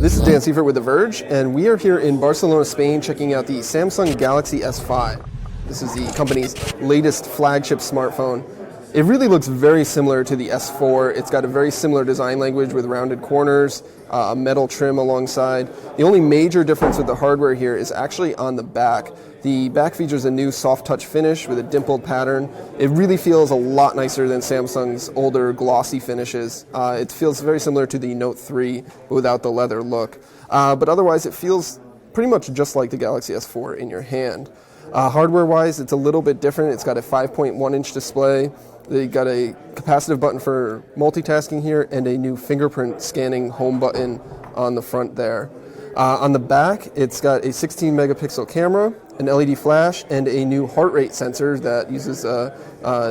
This is Dan Seifert with The Verge, and we are here in Barcelona, Spain, checking out the Samsung Galaxy S5. This is the company's latest flagship smartphone. It really looks very similar to the S4. It's got a very similar design language with rounded corners, a metal trim alongside. The only major difference with the hardware here is actually on the back. The back features a new soft touch finish with a dimpled pattern. It really feels a lot nicer than Samsung's older glossy finishes. It feels very similar to the Note 3 but without the leather look. But otherwise it feels pretty much just like the Galaxy S4 in your hand. Hardware-wise, it's a little bit different. It's got a 5.1-inch display. They got a capacitive button for multitasking here and a new fingerprint scanning home button on the front there. On the back, it's got a 16-megapixel camera, an LED flash, and a new heart rate sensor that uses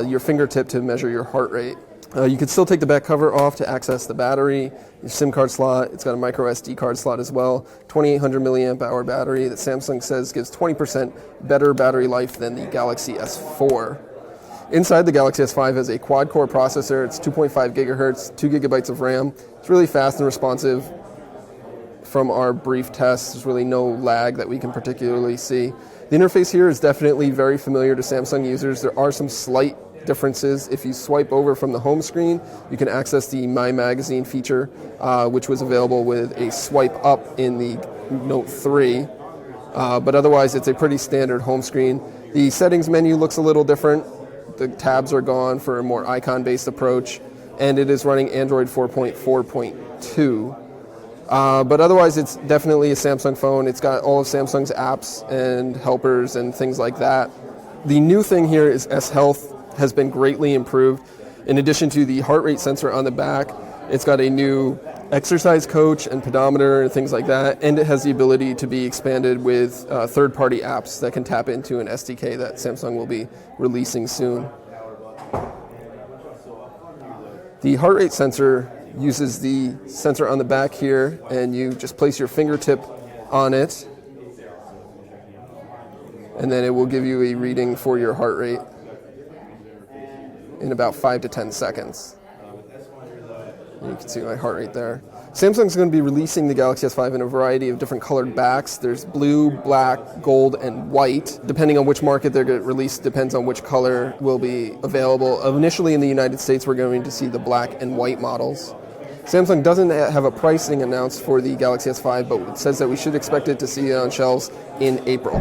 your fingertip to measure your heart rate. You can still take the back cover off to access the battery, your SIM card slot. It's got a micro SD card slot as well. 2800 milliamp hour battery that Samsung says gives 20% better battery life than the Galaxy S4. Inside, the Galaxy S5 has a quad-core processor. It's 2.5 gigahertz, 2 gigabytes of RAM. It's really fast and responsive. From our brief tests, there's really no lag that we can particularly see. The interface here is definitely very familiar to Samsung users. There are some slight differences. If you swipe over from the home screen, you can access the My Magazine feature, which was available with a swipe up in the Note 3. But otherwise, it's a pretty standard home screen. The settings menu looks a little different. The tabs are gone for a more icon-based approach, and it is running Android 4.4.2. But otherwise, it's definitely a Samsung phone. It's got all of Samsung's apps and helpers and things like that. The new thing here is S Health has been greatly improved. In addition to the heart rate sensor on the back, it's got a new exercise coach and pedometer and things like that, and it has the ability to be expanded with third-party apps that can tap into an SDK that Samsung will be releasing soon. The heart rate sensor uses the sensor on the back here, and you just place your fingertip on it, and then it will give you a reading for your heart rate in about 5 to 10 seconds. You can see my heart rate there. Samsung's going to be releasing the Galaxy S5 in a variety of different colored backs. There's blue, black, gold, and white. Depending on which market they're going to release, depends on which color will be available. Initially in the United States, we're going to see the black and white models. Samsung doesn't have a pricing announced for the Galaxy S5, but it says that we should expect it to see it on shelves in April.